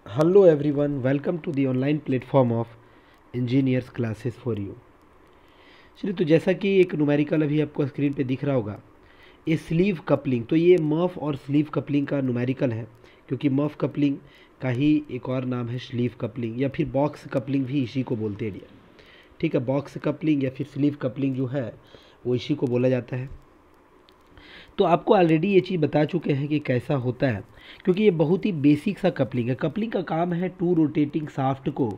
Hello everyone, welcome to the online platform of Engineers Classes for You। चलिए, तो जैसा कि एक न्यूमेरिकल अभी आपको स्क्रीन पे दिख रहा होगा, ये स्लीव कपलिंग, तो ये मफ और स्लीव कपलिंग का न्यूमेरिकल है, क्योंकि मफ कपलिंग का ही एक और नाम है स्लीव कपलिंग, या फिर बॉक्स कपलिंग भी इसी को बोलते हैं डियर। ठीक है, बॉक्स कपलिंग या फिर स्लीव कपलिंग जो है वो इसी को बोला जाता है। तो आपको ऑलरेडी ये चीज़ बता चुके हैं कि कैसा होता है, क्योंकि ये बहुत ही बेसिक सा कपलिंग है। कपलिंग का काम है टू रोटेटिंग शाफ्ट को,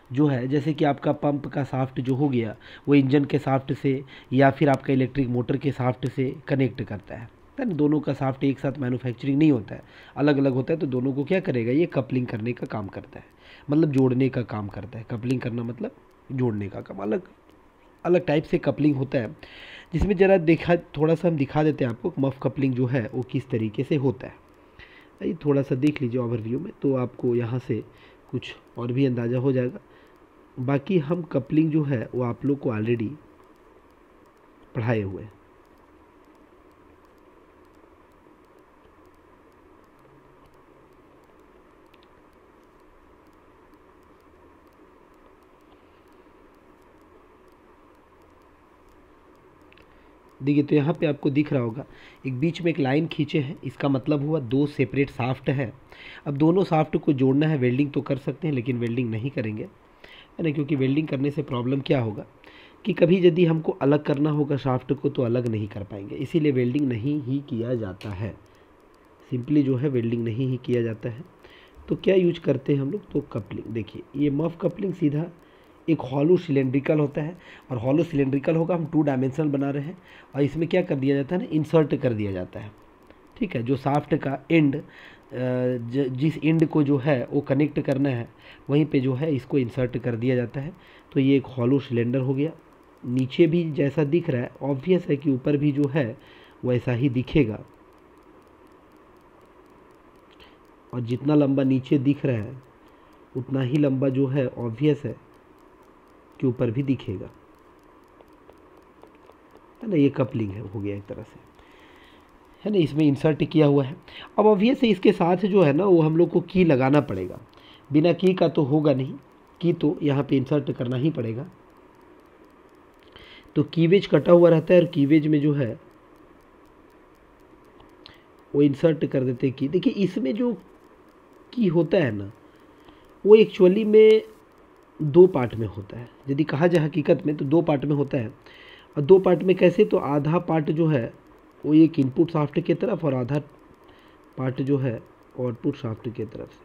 जो है जैसे कि आपका पंप का शाफ्ट जो हो गया वो इंजन के शाफ्ट से या फिर आपका इलेक्ट्रिक मोटर के शाफ्ट से कनेक्ट करता है ना। दोनों का शाफ्ट एक साथ मैन्युफैक्चरिंग नहीं होता है, अलग अलग होता है, तो दोनों को क्या करेगा, ये कपलिंग करने का काम करता है, मतलब जोड़ने का काम करता है। कपलिंग करना मतलब जोड़ने का काम। अलग अलग टाइप से कपलिंग होता है, जिसमें ज़रा देखा, थोड़ा सा हम दिखा देते हैं आपको मफ कपलिंग जो है वो किस तरीके से होता है। ये थोड़ा सा देख लीजिए ओवरव्यू में, तो आपको यहाँ से कुछ और भी अंदाज़ा हो जाएगा। बाकी हम कपलिंग जो है वो आप लोग को ऑलरेडी पढ़ाए हुए हैं। देखिए, तो यहाँ पे आपको दिख रहा होगा एक बीच में एक लाइन खींचे हैं, इसका मतलब हुआ दो सेपरेट शाफ्ट है। अब दोनों शाफ्ट को जोड़ना है, वेल्डिंग तो कर सकते हैं लेकिन वेल्डिंग नहीं करेंगे, है ना, क्योंकि वेल्डिंग करने से प्रॉब्लम क्या होगा कि कभी यदि हमको अलग करना होगा शाफ्ट को तो अलग नहीं कर पाएंगे, इसीलिए वेल्डिंग नहीं ही किया जाता है। सिंपली जो है वेल्डिंग नहीं ही किया जाता है। तो क्या यूज करते हैं हम लोग, तो कपलिंग। देखिए, ये मफ कपलिंग सीधा एक हॉलो सिलेंड्रिकल होता है, और हॉलो सिलेंड्रिकल होगा, हम टू डायमेंशनल बना रहे हैं, और इसमें क्या कर दिया जाता है ना, इंसर्ट कर दिया जाता है। ठीक है, जो शाफ्ट का एंड, जिस एंड को जो है वो कनेक्ट करना है वहीं पे जो है इसको इंसर्ट कर दिया जाता है। तो ये एक हॉलो सिलेंडर हो गया। नीचे भी जैसा दिख रहा है, ऑब्वियस है कि ऊपर भी जो है वैसा ही दिखेगा, और जितना लंबा नीचे दिख रहा है उतना ही लंबा जो है ऑब्वियस है कि ऊपर भी दिखेगा, है ना। ये कपलिंग है, हो गया एक तरह से, है ना, इसमें इंसर्ट किया हुआ है। अब ऑब्वियस है इसके साथ जो है ना वो हम लोग को की लगाना पड़ेगा, बिना की का तो होगा नहीं, की तो यहाँ पे इंसर्ट करना ही पड़ेगा। तो कीवेज कटा हुआ रहता है, और कीवेज में जो है वो इंसर्ट कर देते हैं की। देखिए, इसमें जो की होता है ना वो एक्चुअली में दो पार्ट में होता है। यदि कहा जाए हकीकत में तो दो पार्ट में होता है। और दो पार्ट में कैसे, तो आधा पार्ट जो है वो एक इनपुट शाफ्ट की तरफ, और आधा पार्ट जो है आउटपुट शाफ्ट की तरफ से।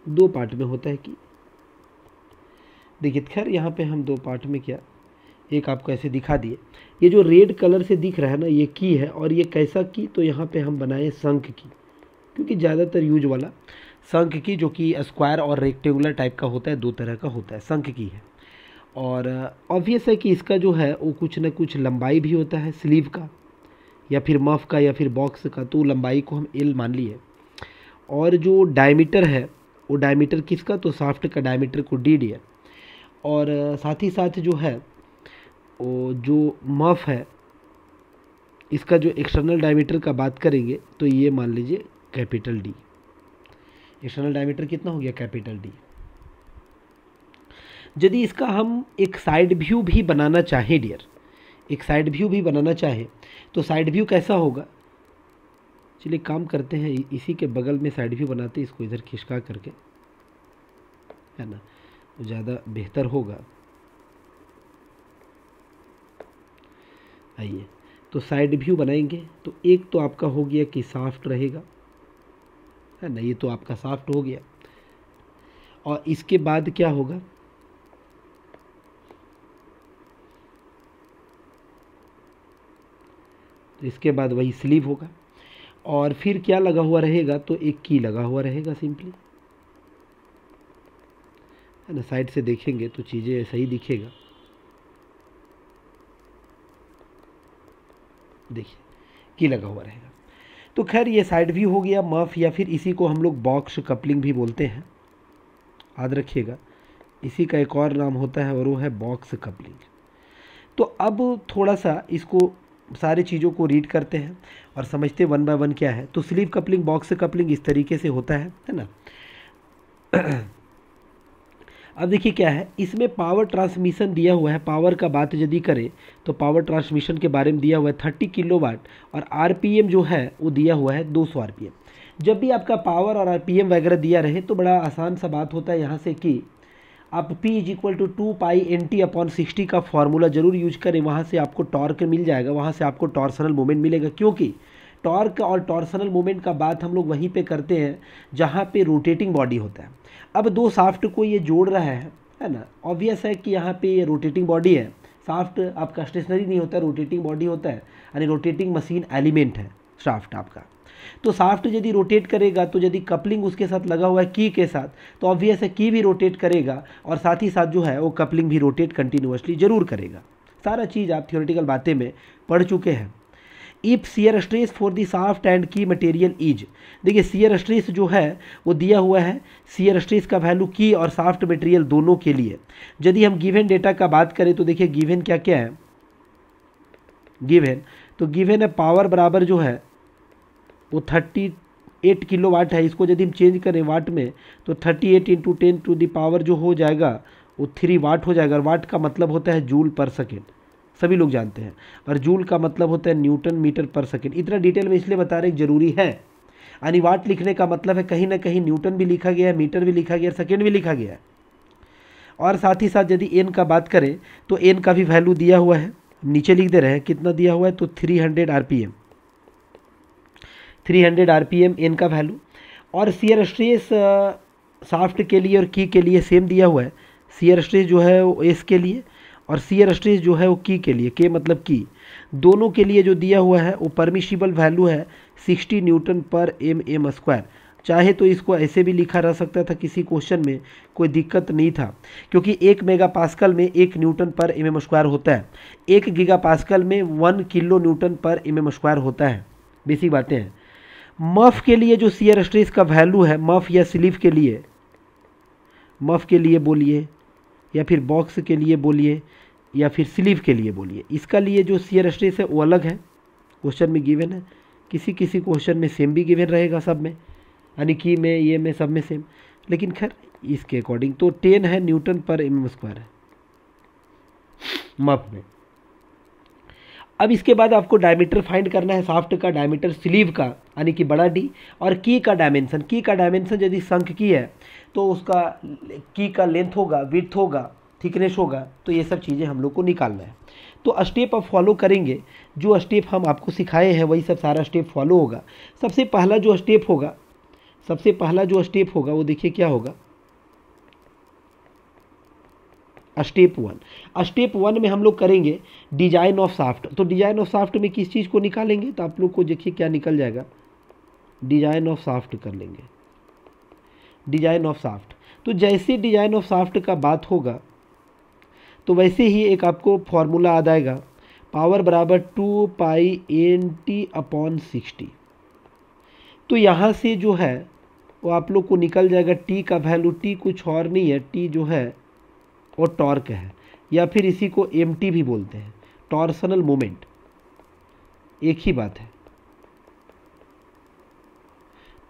दो पार्ट में होता है कि, देखिए खैर यहाँ पे हम दो पार्ट में क्या, एक आपको ऐसे दिखा दिए। ये जो रेड कलर से दिख रहा है ना ये की है, और ये कैसा की, तो यहाँ पे हम बनाए शंख की, क्योंकि ज़्यादातर यूज वाला शंख की, जो कि स्क्वायर और रेक्टेंगुलर टाइप का होता है, दो तरह का होता है, शंख की है। और ऑब्वियस है कि इसका जो है वो कुछ ना कुछ लंबाई भी होता है स्लीव का, या फिर मफ का, या फिर बॉक्स का, तो लंबाई को हम एल मान लिए। और जो डायमीटर है वो डायमीटर किसका, तो शाफ्ट का डायमीटर को डी है। और साथ ही साथ जो है वो जो मफ है इसका जो एक्सटर्नल डायमीटर का बात करेंगे तो ये मान लीजिए कैपिटल डी। एक्सटर्नल डायमीटर कितना हो गया, कैपिटल डी। यदि इसका हम एक साइड व्यू भी बनाना चाहें डियर, एक साइड व्यू भी बनाना चाहें तो साइड व्यू कैसा होगा, चलिए काम करते हैं, इसी के बगल में साइड व्यू बनाते हैं, इसको इधर खिसका करके, है ना, तो ज़्यादा बेहतर होगा। आइए, तो साइड व्यू बनाएंगे तो एक तो आपका हो गया कि शाफ्ट रहेगा, है ना, ये तो आपका शाफ्ट हो गया। और इसके बाद क्या होगा, तो इसके बाद वही स्लीव होगा। और फिर क्या लगा हुआ रहेगा, तो एक की लगा हुआ रहेगा सिंपली, है ना। साइड से देखेंगे तो चीज़ें ऐसा ही दिखेगा। देखिए, की लगा हुआ रहेगा। तो खैर ये साइड व्यू हो गया मफ, या फिर इसी को हम लोग बॉक्स कपलिंग भी बोलते हैं, याद रखिएगा। इसी का एक और नाम होता है और वो है बॉक्स कपलिंग। तो अब थोड़ा सा इसको सारी चीज़ों को रीड करते हैं, और समझते वन बाय वन क्या है। तो स्लीव कपलिंग, बॉक्स कपलिंग इस तरीके से होता है ना। अब देखिए क्या है, इसमें पावर ट्रांसमिशन दिया हुआ है। पावर का बात यदि करें तो पावर ट्रांसमिशन के बारे में दिया हुआ है 30 किलोवाट, और आरपीएम जो है वो दिया हुआ है 200 आरपीएम। जब भी आपका पावर और आरपीएम वगैरह दिया रहे तो बड़ा आसान सा बात होता है यहाँ से कि आप P = 2π/NT/60 का फॉर्मूला जरूर यूज करें। वहाँ से आपको टॉर्क मिल जाएगा, वहाँ से आपको टॉर्सनल मोमेंट मिलेगा, क्योंकि टॉर्क और टॉर्सनल मोमेंट का बात हम लोग वहीं पे करते हैं जहाँ पे रोटेटिंग बॉडी होता है। अब दो शाफ्ट को ये जोड़ रहा है ना। ऑब्वियस है कि यहाँ पे ये रोटेटिंग बॉडी है, शाफ्ट आपका स्टेशनरी नहीं होता, रोटेटिंग बॉडी होता है, यानी रोटेटिंग मशीन एलिमेंट है शाफ्ट आपका। तो शाफ्ट यदि रोटेट करेगा तो यदि कपलिंग उसके साथ लगा हुआ है की के साथ, तो ऑब्वियस है की भी रोटेट करेगा और साथ ही साथ जो है वो कपलिंग भी रोटेट कंटिन्यूअसली जरूर करेगा। सारा चीज़ आप थियोरेटिकल बातें में पढ़ चुके हैं। If shear stress for the shaft and की मटेरियल इज, देखिए शियर स्ट्रेस जो है वो दिया हुआ है, शियर स्ट्रेस का वैल्यू की और शाफ्ट मटेरियल दोनों के लिए। यदि हम गिवन डेटा का बात करें तो देखिए गिवन क्या क्या है, गिवन है पावर बराबर जो है वो 38 किलोवाट है। इसको यदि हम चेंज करें वाट में तो 38 × 10⁻⁴ जो हो जाएगा वो 3 वाट हो जाएगा। और वाट का मतलब होता है जूल पर सेकेंड, सभी लोग जानते हैं, और जूल का मतलब होता है न्यूटन मीटर पर सेकेंड। इतना डिटेल में इसलिए बता रहे जरूरी है, यानी वाट लिखने का मतलब है कहीं ना कहीं न्यूटन भी लिखा गया है, मीटर भी लिखा गया है, सेकेंड भी लिखा गया है। और साथ ही साथ यदि एन का बात करें तो एन का भी वैल्यू दिया हुआ है, नीचे लिख दे रहे हैं कितना दिया हुआ है, तो 300 आरपीएम, 300 आरपीएम एन का वैल्यू। और शियर स्ट्रेस शाफ्ट के लिए और की के लिए सेम दिया हुआ है। शियर स्ट्रेस जो है वो एस के लिए और शियर स्ट्रेस जो है वो की के लिए, के मतलब की, दोनों के लिए जो दिया हुआ है वो परमिशिबल वैल्यू है 60 Nm/mm²। चाहे तो इसको ऐसे भी लिखा रह सकता था, किसी क्वेश्चन में कोई दिक्कत नहीं था, क्योंकि 1 मेगापास्कल में 1 Nm/mm² होता है, 1 गीगापास्कल में 1 kN/mm² होता है। बेसिक बातें हैं। मफ के लिए जो शियर स्ट्रेस का वैल्यू है, मफ या स्लीव के लिए, मफ के लिए बोलिए या फिर बॉक्स के लिए बोलिए या फिर स्लीव के लिए बोलिए, इसका लिए जो शियर स्ट्रेस है वो अलग है, क्वेश्चन में गिवन है। किसी किसी क्वेश्चन में सेम भी गिवन रहेगा, सब में, यानी की में, ये में, सब में सेम, लेकिन खैर इसके अकॉर्डिंग तो 10 है Nm/mm² है मफ में। अब इसके बाद आपको डायमीटर फाइंड करना है, शाफ्ट का डायमीटर स्लीव का, यानी कि बड़ा डी, और की का डायमेंशन। की का डायमेंशन यदि शंख की है तो उसका की का लेंथ होगा, विड्थ होगा, थिकनेस होगा, तो ये सब चीज़ें हम लोग को निकालना है। तो स्टेप आप फॉलो करेंगे, जो स्टेप हम आपको सिखाए हैं वही सब सारा स्टेप फॉलो होगा। सबसे पहला जो स्टेप होगा वो देखिए क्या होगा, स्टेप 1। स्टेप 1 में हम लोग करेंगे डिजाइन ऑफ शाफ्ट। तो डिजाइन ऑफ शाफ्ट में किस चीज़ को निकालेंगे, तो आप लोग को देखिए क्या निकल जाएगा, डिजाइन ऑफ शाफ्ट कर लेंगे, डिजाइन ऑफ शाफ्ट। तो जैसे डिजाइन ऑफ शाफ्ट का बात होगा तो वैसे ही एक आपको फॉर्मूला आ जाएगा, पावर बराबर 2π/NT/60। तो यहाँ से जो है वो आप लोग को निकल जाएगा टी का वैल्यू, टी कुछ और नहीं है, टी जो है वो टॉर्क है, या फिर इसी को एमटी भी बोलते हैं, टॉर्सनल मोमेंट, एक ही बात है,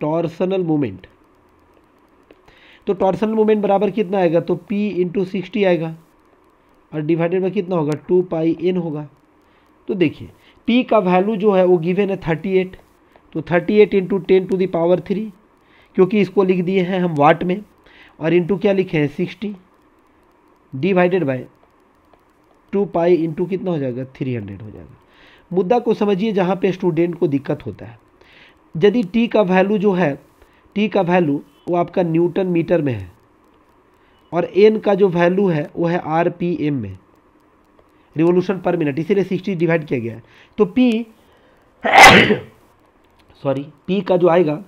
टॉर्सनल मोमेंट। तो टॉर्सनल मोमेंट बराबर कितना आएगा, तो P × 60 आएगा और डिवाइडेड बाय कितना होगा, 2πN होगा। तो देखिए P का वैल्यू जो है वो गिवन है 38, तो 38 × 10⁻³ क्योंकि इसको लिख दिए हैं हम वाट में, और इंटू क्या लिखे हैं 60, डिवाइडेड बाय 2π इंटू कितना हो जाएगा 300 हो जाएगा। मुद्दा को समझिए जहाँ पे स्टूडेंट को दिक्कत होता है। यदि टी का वैल्यू जो है, टी का वैल्यू वो आपका न्यूटन मीटर में है और एन का जो वैल्यू है वो है आरपीएम में, रिवोल्यूशन पर मिनट, इसीलिए 60 डिवाइड किया गया है। तो पी पी का जो आएगा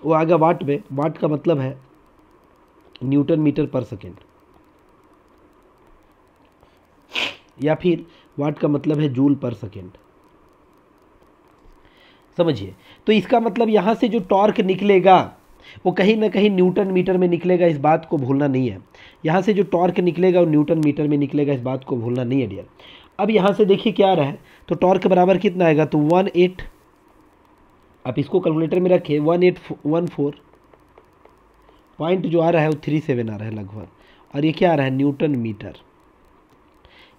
वो आएगा वाट में, वाट का मतलब है न्यूटन मीटर पर सेकेंड, या फिर वाट का मतलब है जूल पर सेकेंड, समझिए। तो इसका मतलब यहाँ से जो टॉर्क निकलेगा वो कहीं ना कहीं न्यूटन मीटर में निकलेगा, इस बात को भूलना नहीं है। यहाँ से जो टॉर्क निकलेगा वो न्यूटन मीटर में निकलेगा, इस बात को भूलना नहीं है डियर। अब यहाँ से देखिए क्या आ रहा है, तो टॉर्क बराबर कितना आएगा, तो 18, आप इसको कैलकुलेटर में रखें, 1814 पॉइंट जो आ रहा है वो 37 आ रहा है लगभग, और ये क्या आ रहा है, न्यूटन मीटर।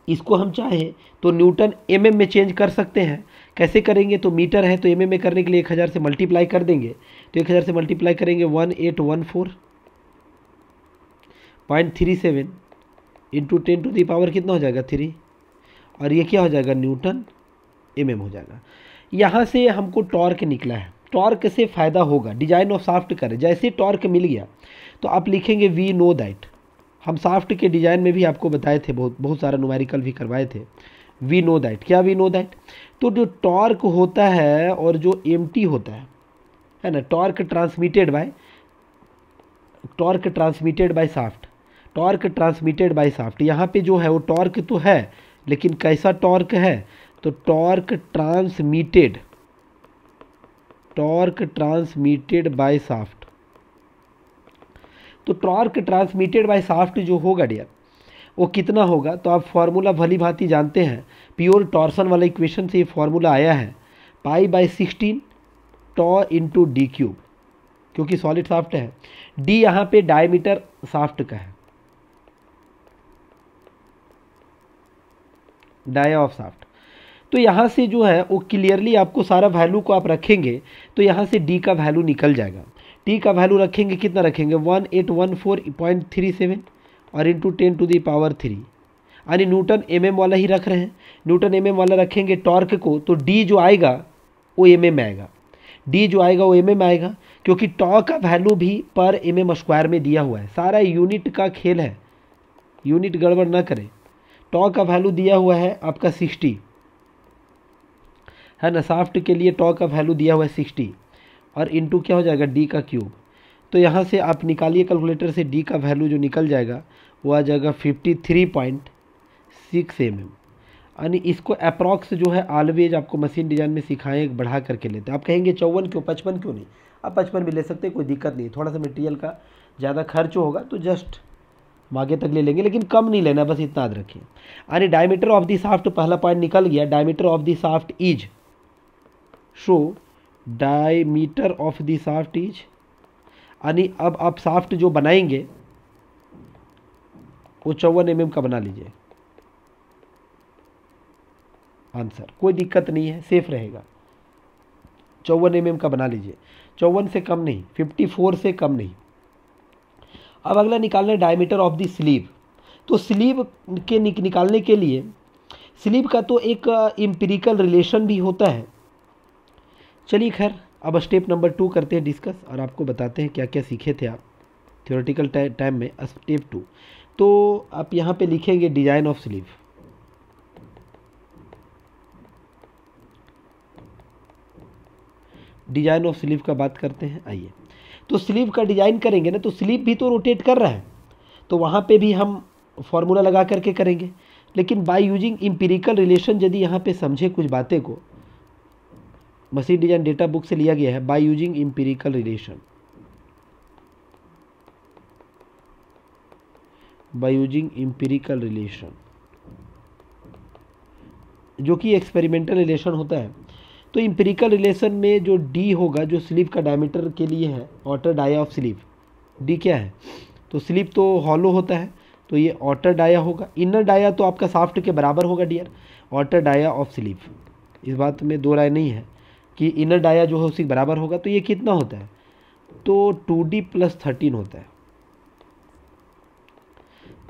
इसको हम चाहें तो न्यूटन एमएम में चेंज कर सकते हैं। कैसे करेंगे, तो मीटर है तो एमएम में करने के लिए 1000 से मल्टीप्लाई कर देंगे, तो 1000 से मल्टीप्लाई करेंगे 1814.37 इंटू 10 टू दी पावर कितना हो जाएगा 3, और ये क्या हो जाएगा, न्यूटन एमएम हो जाएगा। यहाँ से हमको टॉर्क निकला है, टॉर्क से फ़ायदा होगा, डिजाइन ऑफ शाफ्ट करें, जैसे टॉर्क मिल गया तो आप लिखेंगे वी नो दैट। हम शाफ्ट के डिजाइन में भी आपको बताए थे, बहुत सारा न्यूमेरिकल भी करवाए थे। वी नो दैट, क्या वी नो दैट, तो जो टॉर्क होता है और जो एमटी होता है ना, torque transmitted by shaft, torque transmitted by shaft, यहाँ पे जो है वो टॉर्क तो है, लेकिन कैसा टॉर्क है, तो टॉर्क ट्रांसमिटेड बाय शाफ्ट। तो टॉर्क ट्रांसमिटेड बाय शाफ्ट जो होगा डियर, वो कितना होगा, तो आप फॉर्मूला भली भांति जानते हैं, प्योर टॉर्सन वाला इक्वेशन से ये फॉर्मूला आया है, π/16 टॉ इंटू डी क्यूब, क्योंकि सॉलिड शाफ्ट है, डी यहाँ पे डायमीटर शाफ्ट का है, डाया ऑफ शाफ्ट। तो यहाँ से जो है वो क्लियरली आपको सारा वैल्यू को आप रखेंगे तो यहाँ से डी का वैल्यू निकल जाएगा। टी का वैल्यू रखेंगे, कितना रखेंगे, 1814.37 और इंटू 10 टू दी पावर 3, यानी न्यूटन एमएम वाला ही रख रहे हैं। न्यूटन एमएम वाला रखेंगे टॉर्क को, तो डी जो आएगा वो एमएम आएगा, डी जो आएगा वो एमएम आएगा, क्योंकि टॉ का वैल्यू भी पर एमएम स्क्वायर में दिया हुआ है। सारा यूनिट का खेल है, यूनिट गड़बड़ ना करें। टॉ का वैल्यू दिया हुआ है आपका 60 है ना, शाफ्ट के लिए टॉ का वैल्यू दिया हुआ है 60, और इंटू क्या हो जाएगा, डी का क्यूब। तो यहाँ से आप निकालिए कैलकुलेटर से, डी का वैल्यू जो निकल जाएगा वो आ जाएगा 53.6 mm। यानी इसको अप्रॉक्स जो है ऑलवेज आपको मशीन डिजाइन में सिखाएं बढ़ा करके लेते हैं। आप कहेंगे 54 क्यों, 55 क्यों नहीं, आप 55 भी ले सकते हैं, कोई दिक्कत नहीं। थोड़ा सा मटेरियल का ज़्यादा खर्च होगा तो जस्ट हम आगे तक ले लेंगे, लेकिन कम नहीं लेना, बस इतना याद रखिए। यानी डायमीटर ऑफ द शाफ्ट, पहला पॉइंट निकल गया, diameter of the shaft is, show diameter of the shaft is, यानी अब आप शाफ्ट जो बनाएंगे वो 54 mm का बना लीजिए। आंसर कोई दिक्कत नहीं है, सेफ रहेगा, 54 mm का बना लीजिए, 54 से कम नहीं, 54 से कम नहीं। अब अगला निकालना है डायमीटर ऑफ द स्लीव। तो स्लीव के निकालने के लिए, स्लीव का तो एक एम्पिरिकल रिलेशन भी होता है। चलिए खैर, अब स्टेप नंबर 2 करते हैं डिस्कस, और आपको बताते हैं क्या क्या सीखे थे आप थ्योरेटिकल टाइम में। स्टेप 2, तो आप यहाँ पे लिखेंगे design of sleeve. Design of sleeve का बात करते हैं, आइए। तो स्लीव का डिजाइन करेंगे ना, तो स्लीव भी तो रोटेट कर रहा है, तो वहाँ पे भी हम फॉर्मूला लगा करके करेंगे, लेकिन बाय यूजिंग एम्पिरिकल रिलेशन यदि यहाँ पे समझे कुछ बातें को, मशीन डिजाइन डेटा बुक से लिया गया है, by using empirical relation, by using empirical relation, जो कि एक्सपेरिमेंटल रिलेशन होता है। तो एम्पिरिकल रिलेशन में जो डी होगा, जो स्लीव का डायमीटर के लिए है, outer dia of sleeve, D क्या है, तो स्लीव तो हॉलो होता है, तो ये आउटर डाया होगा। इनर डाया तो आपका शाफ्ट के बराबर होगा dear, outer dia of sleeve, इस बात में दो राय नहीं है कि इनर डाया जो है उसी बराबर होगा। तो ये कितना होता है, तो 2D + 13 होता है।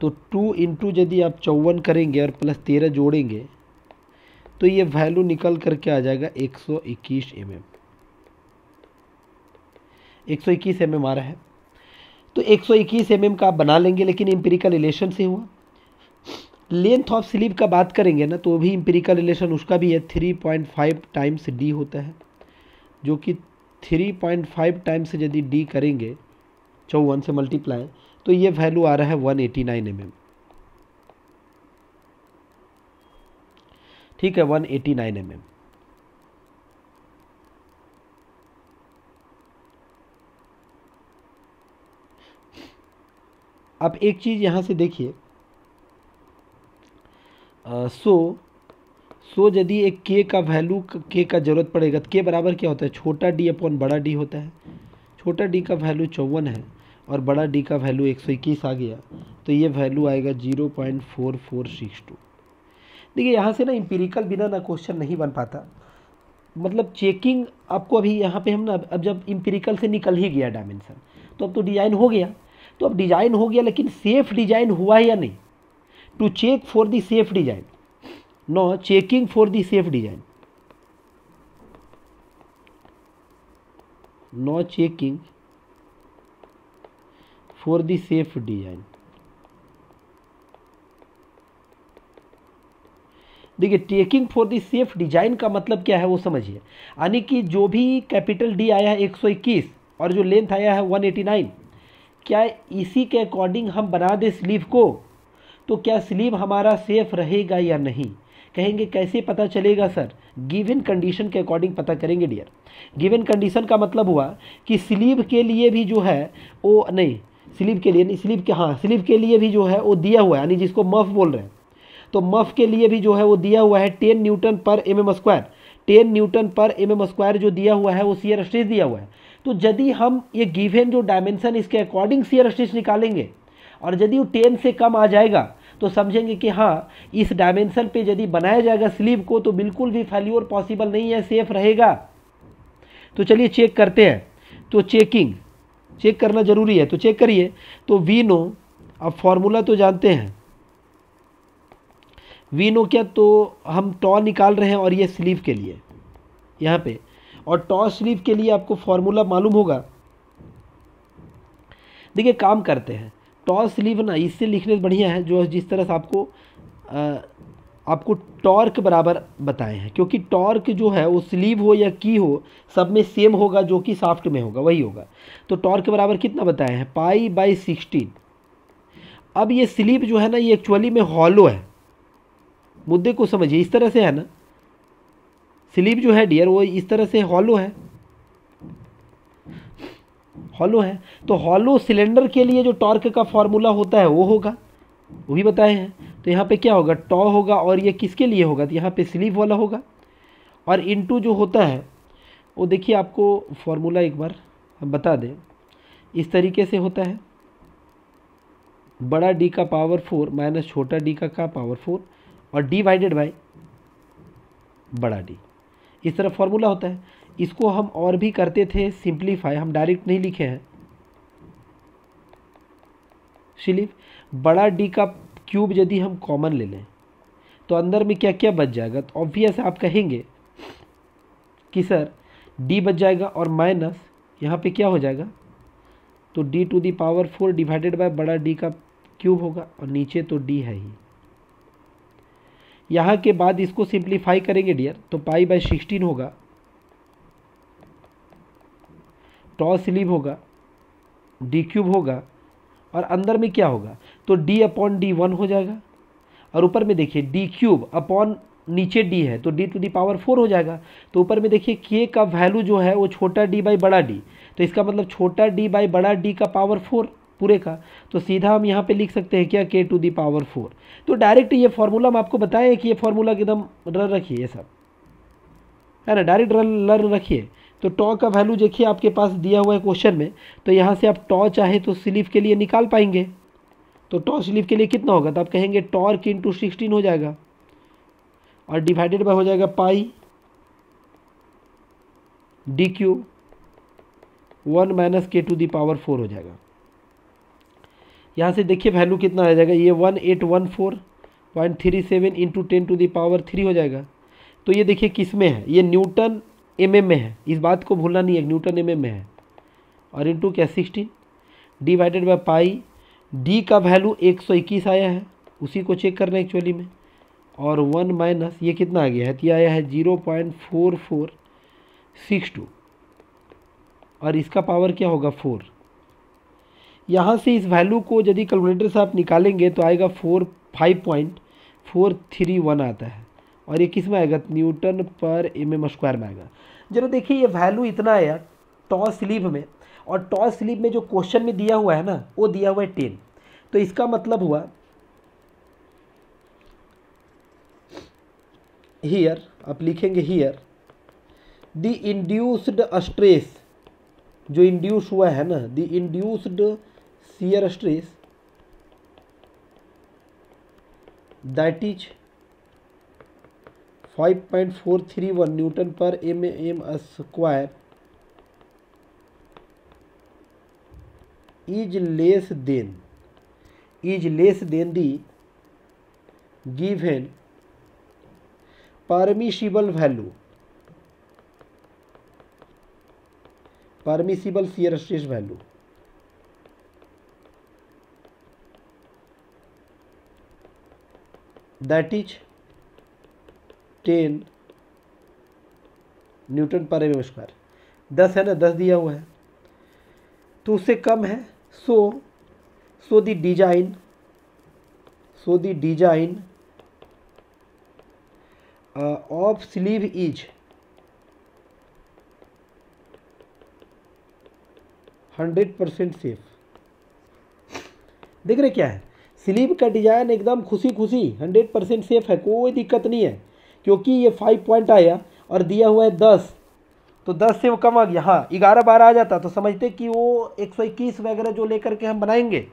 तो 2 इंटू यदि आप 54 करेंगे और +13 जोड़ेंगे तो ये वैल्यू निकल करके आ जाएगा 121 mm। 121 mm आ रहा है, तो 121 mm का आप बना लेंगे, लेकिन एम्पिरिकल रिलेशन से हुआ। लेंथ ऑफ स्लीव का बात करेंगे ना, तो भी एम्पिरिकल रिलेशन उसका भी है, 3.5 टाइम्स डी होता है, जो कि 3.5 टाइम्स यदि डी करेंगे 54 से मल्टीप्लाई, तो ये वैल्यू आ रहा है 189 mm। ठीक है, 189 mm। अब एक चीज़ यहाँ से देखिए, सो सो यदि एक के का वैल्यू के का जरूरत पड़ेगा तो के बराबर क्या होता है, छोटा डी अपॉन बड़ा डी होता है। छोटा डी का वैल्यू 54 है और बड़ा डी का वैल्यू 121 आ गया, तो ये वैल्यू आएगा 0.4462। देखिए यहाँ से ना इम्पीरिकल बिना ना क्वेश्चन नहीं बन पाता, मतलब चेकिंग आपको अभी यहाँ पे हम ना अब जब इम्पीरिकल से निकल ही गया डायमेंशन, तो अब तो डिज़ाइन हो गया, तो अब डिज़ाइन हो गया लेकिन सेफ डिज़ाइन हुआ है या नहीं। To check for the safe design, no checking for the safe design, no checking for the safe design. देखिए taking for the safe design का मतलब क्या है वो समझिए, यानी कि जो भी कैपिटल डी आया है 121 और जो लेंथ आया है 189, क्या इसी के अकॉर्डिंग हम बना दे स्लीव को, तो क्या स्लीव हमारा सेफ रहेगा या नहीं। कहेंगे कैसे पता चलेगा सर, गिवन कंडीशन के अकॉर्डिंग पता करेंगे डियर। गिवन कंडीशन का मतलब हुआ कि स्लीव के लिए भी जो है वो नहीं, स्लीव के लिए नहीं, स्लीव के लिए भी जो है वो दिया हुआ है, यानी जिसको मफ बोल रहे हैं, तो मफ के लिए भी जो है वो दिया हुआ है 10 न्यूटन पर mm स्क्वायर। 10 न्यूटन पर mm स्क्वायर जो दिया हुआ है वो शियर स्ट्रेस दिया हुआ है। तो यदि हम ये गिवन जो डायमेंशन इसके अकॉर्डिंग शियर स्ट्रेस निकालेंगे और यदि वो 10 से कम आ जाएगा तो समझेंगे कि हाँ इस डायमेंशन पे यदि बनाया जाएगा स्लीव को तो बिल्कुल भी फेल्योर पॉसिबल नहीं है, सेफ रहेगा। तो चलिए चेक करते हैं। तो चेक करना जरूरी है, तो चेक करिए। तो वी नो, अब फॉर्मूला तो जानते हैं, वी नो क्या, तो हम टॉ निकाल रहे हैं और ये स्लीव के लिए यहाँ पे, और टॉ स्लीव के लिए आपको फॉर्मूला मालूम होगा। देखिए काम करते हैं, टॉ स्लीव ना इससे लिखने से बढ़िया है जो जिस तरह से आपको टॉर्क बराबर बताए हैं, क्योंकि टॉर्क जो है वो स्लीव हो या की हो सब में सेम होगा, जो कि साफ्ट में होगा वही होगा। तो टॉर्क बराबर कितना बताए हैं, π/16। अब ये स्लीव जो है ना ये एक्चुअली में हॉलो है, मुद्दे को समझिए, इस तरह से है ना, स्लीव जो है डियर वो इस तरह से हॉलो है, तो हॉलो सिलेंडर के लिए जो टॉर्क का फॉर्मूला होता है वो होगा, वो भी बताए हैं। तो यहाँ पे क्या होगा, टॉ होगा, और ये किसके लिए होगा, तो यहाँ पे स्लीव वाला होगा, और इनटू जो होता है वो देखिए आपको फॉर्मूला एक बार हम बता दें, इस तरीके से होता है, बड़ा डी का पावर 4 माइनस छोटा डी का पावर 4 और डिवाइडेड बाय बड़ा डी, इस तरह फॉर्मूला होता है। इसको हम और भी करते थे सिंप्लीफाई, हम डायरेक्ट नहीं लिखे हैं। स्लीव बड़ा डी का क्यूब यदि हम कॉमन ले लें तो अंदर में क्या क्या बच जाएगा, तो ऑब्वियस आप कहेंगे कि सर डी बच जाएगा और माइनस यहाँ पे क्या हो जाएगा, तो D to the power 4 divided by बड़ा डी का क्यूब होगा, और नीचे तो डी है ही। यहाँ के बाद इसको सिंप्लीफाई करेंगे डियर, तो π/16 होगा, टॉ स्लीव होगा, डी क्यूब होगा, और अंदर में क्या होगा, तो डी अपॉन डी 1 हो जाएगा, और ऊपर में देखिए डी क्यूब अपॉन नीचे डी है तो डी टू दी पावर 4 हो जाएगा। तो ऊपर में देखिए के का वैल्यू जो है वो छोटा डी बाई बड़ा डी, तो इसका मतलब छोटा डी बाई बड़ा डी का पावर 4 पूरे का, तो सीधा हम यहाँ पे लिख सकते हैं क्या, के टू दी पावर 4। तो डायरेक्ट ये फॉर्मूला हम आपको बताएं कि ये फॉर्मूला एकदम रन रखिए, ये सब है ना, डायरेक्ट रन रखिए। तो टॉ का वैल्यू देखिए आपके पास दिया हुआ है क्वेश्चन में, तो यहाँ से आप टॉ चाहे तो स्लीव के लिए निकाल पाएंगे। तो टॉ स्लीव के लिए कितना होगा, तो आप कहेंगे टॉर्क इंटू 16 हो जाएगा, और डिवाइडेड बाय हो जाएगा पाई डी क्यूब 1 माइनस के टू दी पावर 4 हो जाएगा। यहाँ से देखिए वैल्यू कितना आ जाएगा, ये 1814.37 इंटू 10 टू दी पावर 3 हो जाएगा। तो ये देखिए किस में है, ये न्यूटन mm में है, इस बात को भूलना नहीं है, न्यूटन mm में है, और इंटू क्या 16 डिवाइडेड बाय पाई डी का वैल्यू 121 आया है, उसी को चेक करना है एक्चुअली में, और 1 माइनस ये कितना आ गया है, तो ये आया है 0.4462, और इसका पावर क्या होगा 4। यहाँ से इस वैल्यू को यदि कैलकुलेटर से आप निकालेंगे तो आएगा 5.431 आता है, और ये किस में आएगा, न्यूटन पर mm स्क्वायर में आएगा। जरा देखिए ये वैल्यू इतना आया टॉ स्लीव में, और टॉ स्लीव में जो क्वेश्चन में दिया हुआ है ना वो दिया हुआ है 10, तो इसका मतलब हुआ हियर, आप लिखेंगे हियर द इंड्यूस्ड स्ट्रेस, जो इंड्यूस हुआ है ना, the induced shear stress that is 5.431 newton per m square is less than the given permissible value, permissible shear stress value, that is 10 newton per m square. 10 है ना, 10 दिया हुआ है तो उससे कम है। So the design of sleeve is 100% safe. देख रहे क्या है, स्लीव का डिजाइन एकदम खुशी 100% सेफ है, कोई दिक्कत नहीं है, क्योंकि ये 5 पॉइंट आया और दिया हुआ है 10, तो 10 से वो कम आ गया। हाँ 11-12 आ जाता तो समझते कि वो 121 वगैरह जो लेकर के हम बनाएंगे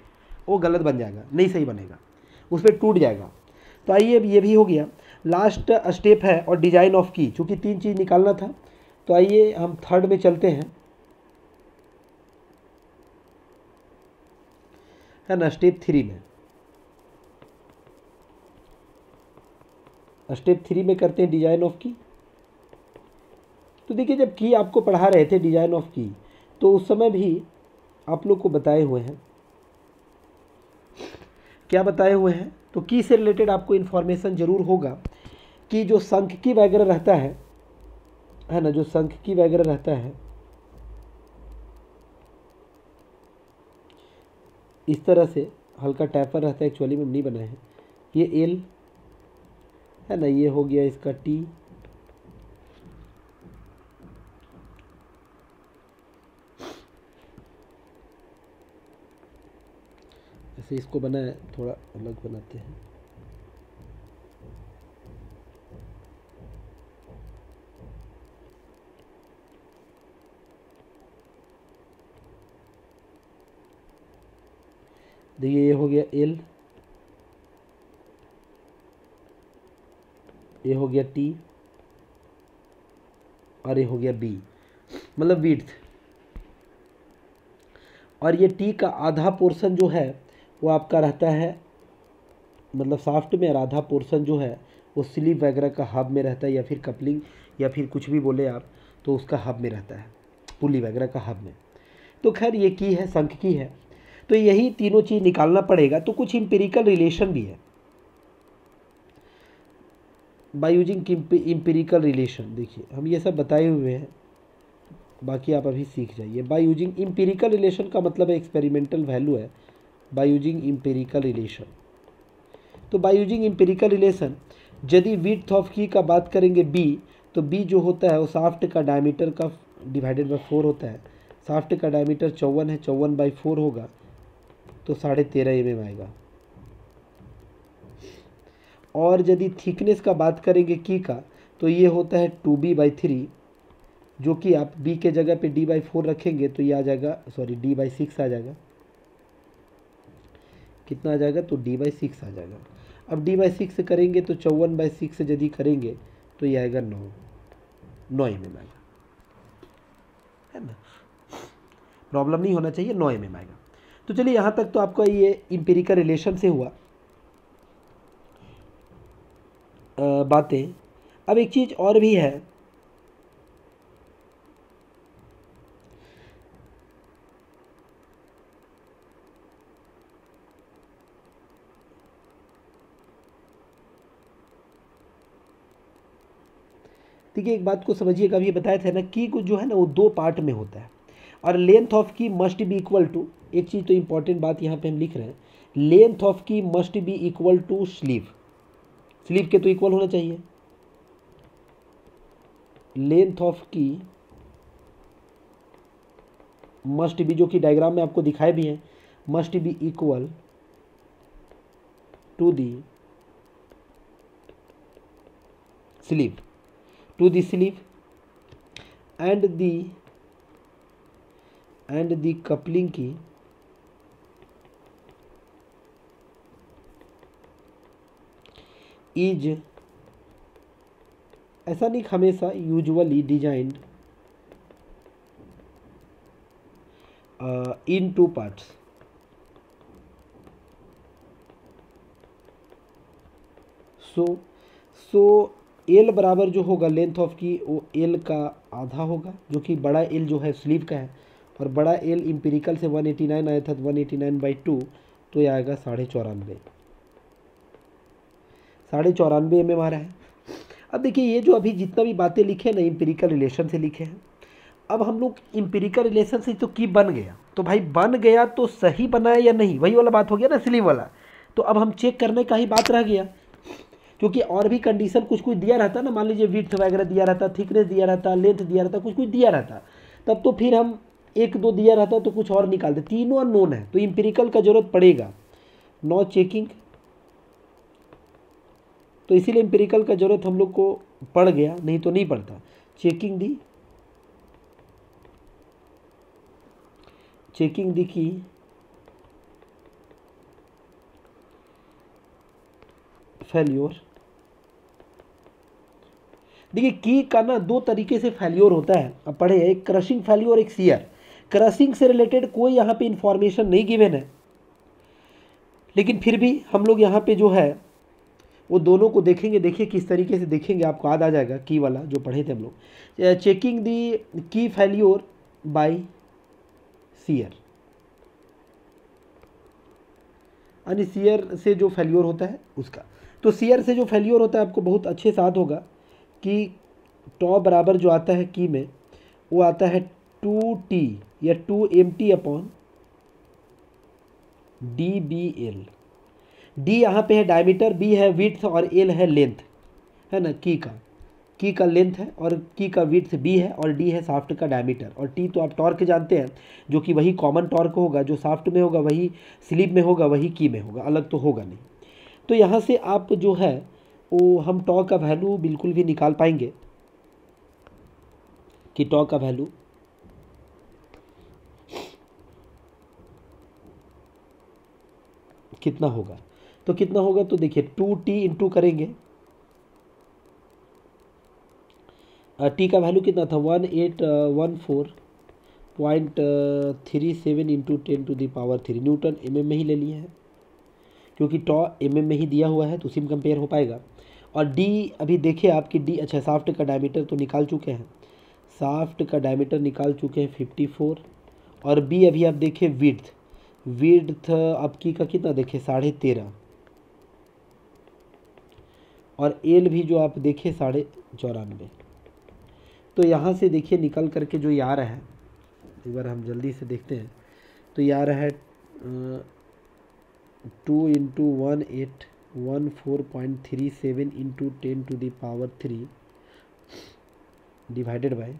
वो गलत बन जाएगा, नहीं सही बनेगा, उस पर टूट जाएगा। तो आइए ये भी हो गया। लास्ट स्टेप है और डिजाइन ऑफ की, चूँकि 3 चीज़ निकालना था, तो आइए हम थर्ड में चलते हैं, है ना। स्टेप 3 में, स्टेप 3 में करते हैं डिजाइन ऑफ की। तो देखिए जब की आपको पढ़ा रहे थे डिजाइन ऑफ की, तो उस समय भी आप लोग को बताए हुए हैं, क्या बताए हुए हैं, तो की से रिलेटेड आपको इन्फॉर्मेशन जरूर होगा कि जो सांख्यिकी वगैरह रहता है ना, जो सांख्यिकी वगैरह रहता है इस तरह से हल्का टैपर रहता है, एक्चुअली में नहीं बनाए हैं। ये एल है ना, ये हो गया इसका टी, ऐसे इसको बनाए, थोड़ा अलग बनाते हैं। देखिए ये हो गया एल, ये हो गया टी, और ये हो गया बी, मतलब विड्थ। और ये टी का आधा पोर्शन जो है वो आपका रहता है मतलब साफ्ट में, और आधा पोर्शन जो है वो स्लीव वगैरह का हब में रहता है, या फिर कपलिंग, या फिर कुछ भी बोले आप, तो उसका हब में रहता है, पुली वगैरह का हब में। तो खैर ये की है, सांख्यिकी है, तो यही तीनों चीज़ निकालना पड़ेगा। तो कुछ इम्पेरिकल रिलेशन भी है, बाय यूजिंग इम्पेरिकल रिलेशन। देखिए हम ये सब बताए हुए हैं, बाकी आप अभी सीख जाइए। बाय यूजिंग इम्पेरिकल रिलेशन का मतलब है एक्सपेरिमेंटल वैल्यू है, बाय यूजिंग इम्पेरिकल रिलेशन। तो बाय यूजिंग इम्पेरिकल रिलेशन, यदि विड्थ ऑफ की का बात करेंगे बी, तो बी जो होता है वो साफ्ट का डायमीटर का डिवाइडेड बाय 4 होता है। साफ्ट का डायमीटर 54 है, 54/4 होगा, तो 13.5 mm आएगा। और यदि थिकनेस का बात करेंगे की का, तो ये होता है 2b/3, जो कि आप b के जगह पे d/4 रखेंगे तो ये आ जाएगा, सॉरी d/6 आ जाएगा। कितना आ जाएगा, तो d/6 आ जाएगा। अब d/6 से करेंगे तो 54/6 से यदि करेंगे तो ये आएगा 9 mm आएगा, है ना। प्रॉब्लम नहीं होना चाहिए, 9 mm आएगा। तो चलिए यहाँ तक तो आपका ये इम्पेरिकल रिलेशन से हुआ बातें। अब एक चीज़ और भी है, देखिए एक बात को समझिएगा, अभी बताया था ना की को जो है ना वो 2 पार्ट में होता है, और length of key must be equal to, एक चीज़ तो इंपॉर्टेंट बात यहाँ पे हम लिख रहे हैं, length of key must be equal to sleeve, sleeve के तो इक्वल होना चाहिए। Length of key must be, जो कि डायग्राम में आपको दिखाए भी हैं, must be equal to the sleeve, to the sleeve, and the coupling key is, ऐसा नहीं हमेशा, usually designed in two parts. So L बराबर जो होगा लेंथ ऑफ की, वो एल का आधा होगा, जो कि बड़ा एल जो है स्लीव का है, और बड़ा एल इम्पेरिकल से 189 आया था, 189/2, तो ये आएगा 94.5 mm आ रहा है। अब देखिए ये जो अभी जितना भी बातें लिखे ना इम्पेरिकल रिलेशन से लिखे हैं, अब हम लोग इम्पेरिकल रिलेशन से तो की बन गया, तो भाई बन गया तो सही बना है या नहीं, वही वाला बात हो गया ना स्लीव वाला। तो अब हम चेक करने का ही बात रह गया, क्योंकि और भी कंडीशन कुछ कुछ दिया रहता ना, मान लीजिए विड्थ वगैरह दिया रहता, थिकनेस दिया रहता, लेंथ दिया रहता, कुछ कुछ दिया रहता, तब तो फिर हम एक दो दिया रहता तो कुछ और निकालते। तीनों अननोन है तो इम्पेरिकल का जरूरत पड़ेगा, नो चेकिंग, तो इसीलिए इम्पेरिकल का जरूरत हम लोग को पड़ गया, नहीं तो नहीं पड़ता। चेकिंग दी की फेल्योर। देखिए की का ना दो तरीके से फेल्योर होता है, अब पढ़े, एक क्रशिंग फेल्योर, एक शियर। क्रशिंग से रिलेटेड कोई यहाँ पे इंफॉर्मेशन नहीं गिवन है, लेकिन फिर भी हम लोग यहाँ पे जो है वो दोनों को देखेंगे। देखिए किस तरीके से देखेंगे, आपको याद आ जाएगा की वाला जो पढ़े थे हम लोग। चेकिंग दी की फेल्योर बाय शियर, यानी शियर से जो फेल्योर होता है उसका। तो शियर से जो फेल्योर होता है आपको बहुत अच्छे से याद होगा कि टॉ बराबर जो आता है की में, वो आता है 2t या 2mt/dbl। डी यहाँ पे है डायमीटर, बी है विड्थ और एल है लेंथ, है ना, की का लेंथ है और की का विड्थ बी है और डी है शाफ्ट का डायमीटर, और टी तो आप टॉर्क जानते हैं, जो कि वही कॉमन टॉर्क होगा, जो शाफ्ट में होगा वही स्लीव में होगा, वही की में होगा, अलग तो होगा नहीं। तो यहाँ से आप जो है वो हम टॉ का वैल्यू बिल्कुल भी निकाल पाएंगे कि टॉ का वैल्यू कितना होगा। तो कितना होगा, तो देखिए 2t इंटू करेंगे, टी का वैल्यू कितना था 1814.37 इंटू 10⁻³ न्यूटन mm में ही ले लिए हैं, क्योंकि टॉ mm में ही दिया हुआ है तो उसी में कंपेयर हो पाएगा। और डी अभी देखिए आपकी डी, अच्छा शाफ्ट का डायमीटर तो निकाल चुके हैं, शाफ्ट का डायमीटर निकाल चुके हैं 54, और बी अभी आप देखिए विड्थ आपकी का कितना देखिए 13.5, और एल भी जो आप देखिए 94.5। तो यहाँ से देखिए निकल करके जो ये आ रहा है, एक बार हम जल्दी से देखते हैं, तो ये आ रहा है 2 × 1814.37 into 10⁻³ divided by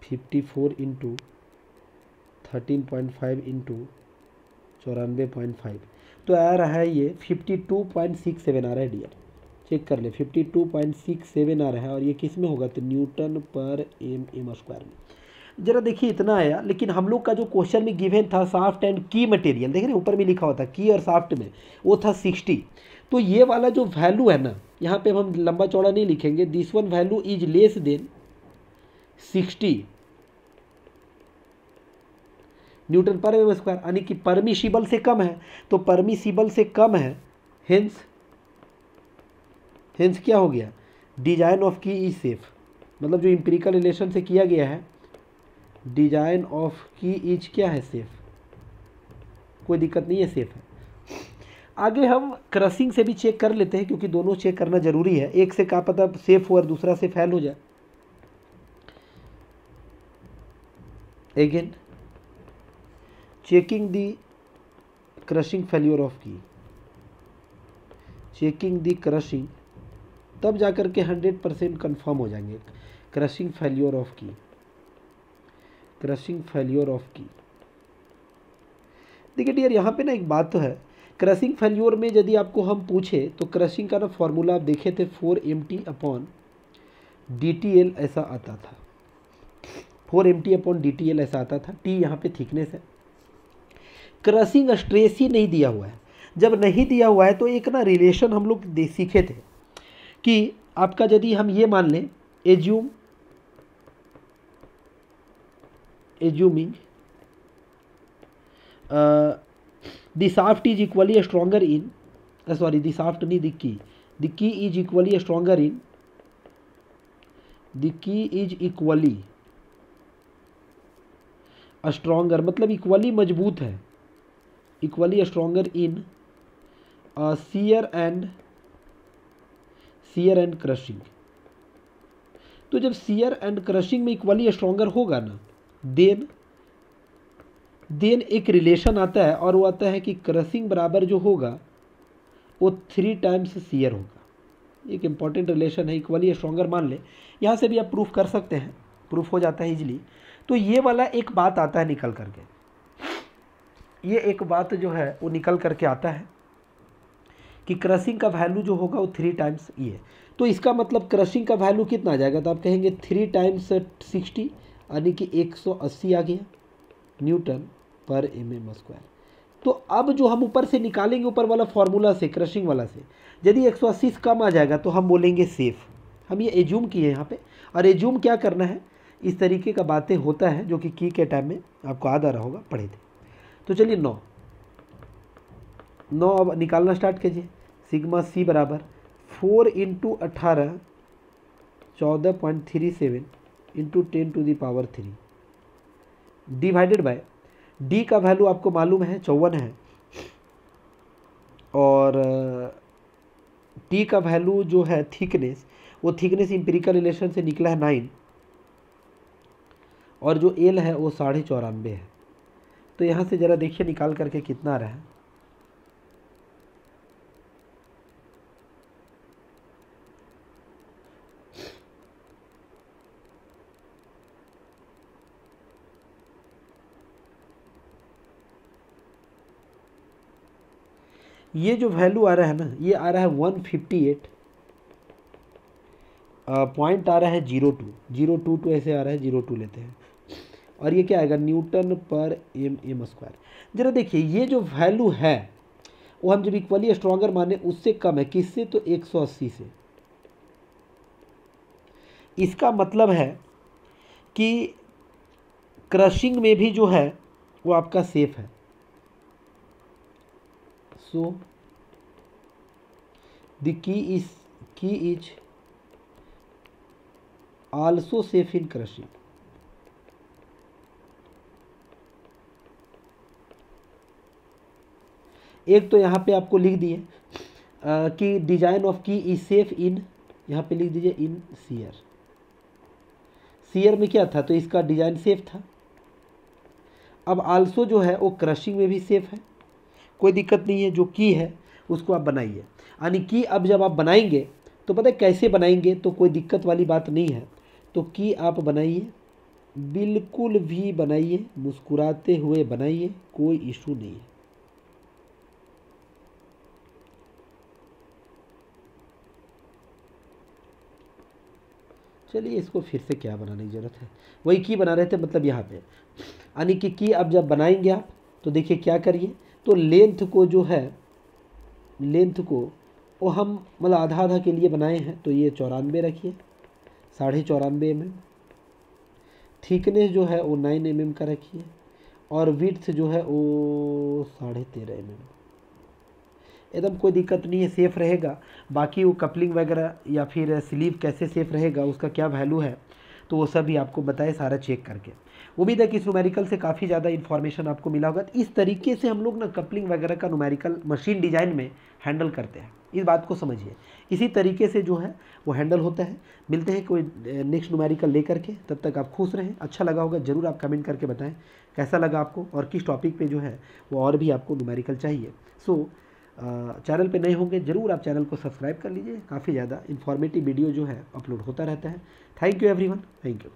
54 into 13.5 into 94.5, तो आ रहा है ये 52.67 आ रहा है डियर, चेक कर ले 52.67 आ रहा है, और ये किस में होगा, तो Nm/mm² में। जरा देखिए इतना आया, लेकिन हम लोग का जो क्वेश्चन में गिवन था शाफ्ट एंड की मटेरियल, देख रहे हैं ऊपर में लिखा होता की और शाफ्ट में, वो था 60। तो ये वाला जो वैल्यू है ना, यहाँ पे हम लंबा चौड़ा नहीं लिखेंगे, this one value is less then 60 Nm/m², यानी कि परमिशिबल से कम है, तो परमिशिबल से कम है, हेंस क्या हो गया, डिजाइन ऑफ की इज सेफ, मतलब जो इंपेरिकल रिलेशन से किया गया है, डिजाइन ऑफ की इज क्या है, सेफ, कोई दिक्कत नहीं है, सेफ है। आगे हम क्रशिंग से भी चेक कर लेते हैं, क्योंकि दोनों चेक करना जरूरी है, एक से क्या पता सेफ हो और दूसरा से फेल हो जाए। Again checking the crushing failure of की, चेकिंग दी क्रशिंग, तब जाकर के 100% कन्फर्म हो जाएंगे। क्रशिंग फेल्योर ऑफ की, क्रशिंग फेल्योर ऑफ की। देखिए डियर यहाँ पे ना एक बात तो है क्रशिंग फेल्योर में यदि आपको हम पूछे तो क्रशिंग का ना फॉर्मूला आप देखे थे 4mt/dtl ऐसा आता था, 4mt/dtl ऐसा आता था। टी यहाँ पे थिकनेस है। क्रशिंग स्ट्रेस ही नहीं दिया हुआ है। जब नहीं दिया हुआ है तो एक ना रिलेशन हम लोग सीखे थे कि आपका यदि हम ये मान लें assuming the shaft is equally stronger in sorry the shaft नहीं, the key is equally stronger in the key is equally stronger मतलब इक्वली मजबूत है, equally stronger in shear and crushing. तो जब शियर एंड क्रशिंग में equally stronger होगा ना then एक रिलेशन आता है और वो आता है कि क्रशिंग बराबर जो होगा वो 3 टाइम्स शियर होगा। एक इंपॉर्टेंट रिलेशन है, इक्वली स्ट्रॉन्गर मान ले। यहाँ से भी आप प्रूफ कर सकते हैं, प्रूफ हो जाता है इजीली। तो ये वाला एक बात आता है निकल करके, ये एक बात जो है वो निकल करके आता है कि क्रशिंग का वैल्यू जो होगा वो 3 टाइम्स ई है। तो इसका मतलब क्रशिंग का वैल्यू कितना आ जाएगा, तो आप कहेंगे 3 टाइम्स 60 यानी कि 180 आ गया Nm/mm²। तो अब जो हम ऊपर से निकालेंगे, ऊपर वाला फॉर्मूला से, क्रशिंग वाला से, यदि 180 से कम आ जाएगा तो हम बोलेंगे सेफ। हम ये एज्यूम किए यहाँ पे, और एज्यूम क्या करना है, इस तरीके का बातें होता है जो कि की के टाइम में आपको याद आ रहा होगा, पढ़े थे। तो चलिए 9 अब निकालना स्टार्ट कीजिए। सिग्मा सी बराबर 4 × 18 14.37 × 10⁻³ डिवाइडेड बाय डी का वैल्यू आपको मालूम है 54 है, और टी का वैल्यू जो है थिकनेस, वो थिकनेस इंपेरिकल रिलेशन से निकला है 9, और जो एल है वो 94.5 है। तो यहाँ से ज़रा देखिए निकाल करके कितना आ रहा है। ये जो वैल्यू आ रहा है ना, ये आ रहा है 158 पॉइंट आ रहा है 0.2 ऐसे आ रहा है, 0.2 लेते हैं, और ये क्या आएगा Nm/mm²। जरा देखिए ये जो वैल्यू है वो हम जब इक्वली स्ट्रॉन्गर माने उससे कम है, किससे, तो 180 से। इसका मतलब है कि क्रशिंग में भी जो है वो आपका सेफ है। So the key is also safe in crushing. एक तो यहाँ पे आपको लिख दिए कि डिजाइन ऑफ की इज सेफ इन, यहाँ पे लिख दीजिए इन शियर। शियर में क्या था, तो इसका डिजाइन सेफ था। अब आल्सो जो है वो क्रशिंग में भी सेफ है, कोई दिक्कत नहीं है। जो की है उसको आप बनाइए, यानी कि अब जब आप बनाएंगे तो पता है कैसे बनाएंगे, तो कोई दिक्कत वाली बात नहीं है। तो की आप बनाइए, बिल्कुल भी बनाइए, मुस्कुराते हुए बनाइए, कोई इशू नहीं है। चलिए इसको फिर से क्या बनाने की ज़रूरत है, वही की बना रहे थे, मतलब यहाँ पे यानी कि की अब जब बनाएंगे आप तो देखिए क्या करिए, तो लेंथ को जो है, लेंथ को वो हम मतलब आधा आधा के लिए बनाए हैं, तो ये 94 रखिए, 94.5 mm। थिकनेस जो है वो 9 mm का रखिए, और विड्थ जो है वो 13.5 mm। एकदम कोई दिक्कत नहीं है, सेफ़ रहेगा। बाकी वो कपलिंग वगैरह या फिर स्लीव कैसे सेफ़ रहेगा, उसका क्या वैल्यू है, तो वो सब भी आपको बताए सारा चेक करके। उम्मीद है कि इस न्यूमेरिकल से काफ़ी ज़्यादा इन्फॉर्मेशन आपको मिला होगा। इस तरीके से हम लोग ना कपलिंग वगैरह का न्यूमेरिकल मशीन डिज़ाइन में हैंडल करते हैं, इस बात को समझिए। इसी तरीके से जो है वो हैंडल होता है। मिलते हैं कोई नेक्स्ट न्यूमेरिकल लेकर के, तब तक आप खुश रहें। अच्छा लगा होगा ज़रूर आप कमेंट करके बताएं कैसा लगा आपको, और किस टॉपिक पे जो है वो और भी आपको न्यूमेरिकल चाहिए। सो चैनल पे नए होंगे ज़रूर आप चैनल को सब्सक्राइब कर लीजिए, काफ़ी ज़्यादा इन्फॉर्मेटिव वीडियो जो है अपलोड होता रहता है। Thank you everyone, thank you.